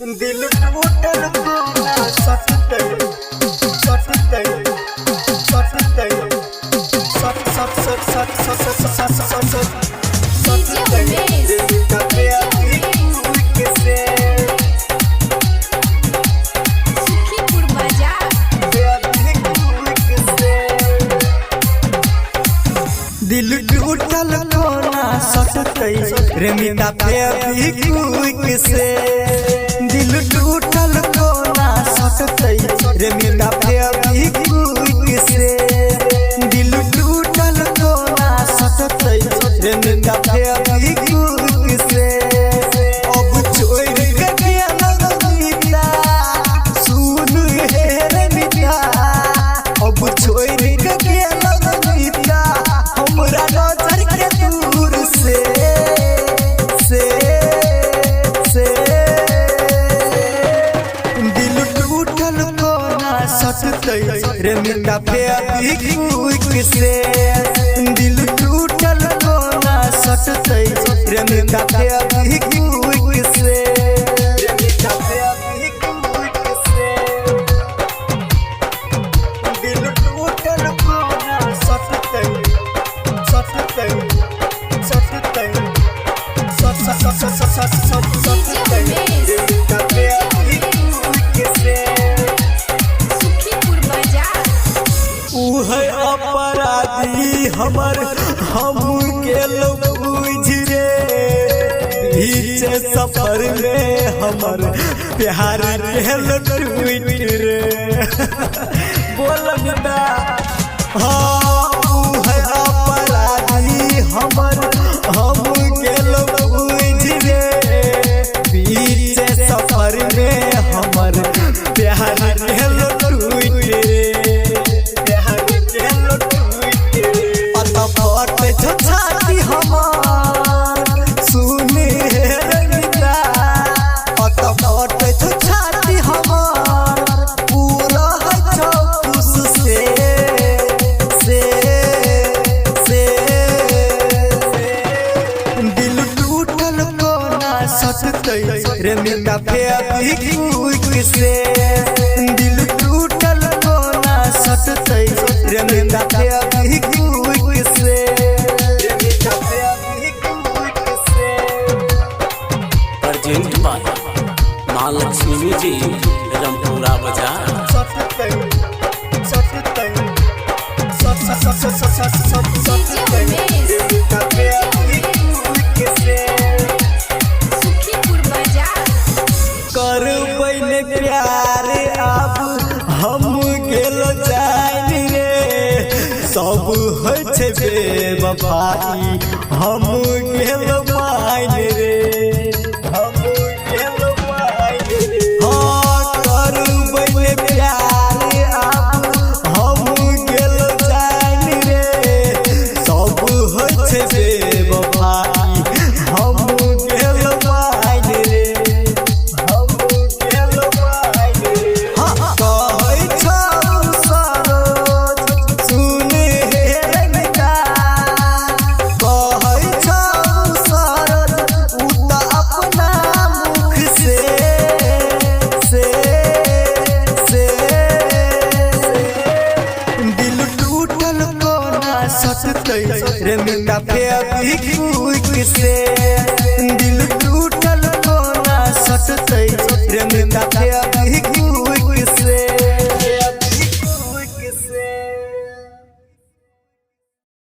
दिल टूटल कोना सटतै सटतै सटतै सट सट सट सट सट सट सट सट सटतै दिल का प्यारी किसे सुखीपुर बाजार प्यारी किसे दिल टूटल कोना सटतै रेमिता प्यारी किसे दिल टूटल कोना सटतै रेमिता प्यारी किसे दिल टूटल कोना सटतै रेमिता प्यारी किसे अब छोड़ के गेल रेमिता सुन हे रेमिता अब छोड़ के गेल रेमिता हमरा नजर के दूर से दिल टूटल कोना सटतै रेमिता प्यारी किसे दिल टूटल कोना सटतै रेमिता प्यारी किसे रेमिता प्यारी किसे दिल टूटल कोना सटतै सटतै सटतै सट सट सट सट सट सटतै रेमिता प्यारी किसे सुखीपुर बाजार उहे अपराधी हमर हम गेल बुझ रे बीच सफर में हमर प्यार गेल टूट रे बोल बिना हाँ उहे अपराधी हमर हम गेल बुझ रे बीच सफर में हमर प्यार गेल टूट रे छाती हमार सुने रेमिता अतपट छाती हमार पूरा खुश से दिल टूटल कोना सटतै रेमिता प्यारी किसे दिल टूटल कोना सटतै रेमिता प्यारी किसे present by Mahalakshmi music Rampura Bazaar सटतै सटतै सट सट सट सट सट सटतै रेमिता प्यारी किसे सुखीपुर बाजार करबै ने प्यार अब हम गेल जान रे सब होइ छै बेवफाई हम गेल मान रे हम गेल मान रे हाँ करबै ने प्यार अब हम गेल जान रे सब होइ छै बेवफाई हम गेल मान रे हम गेल मान रे कहै छौ सरोज सुन हे रेमिता कहै छौ सरोज उ त अपना मुख से दिल टूटल कोना सटतै रेमिता प्यारी किसे दिल टूटल कोना सटतै रेमिता प्यारी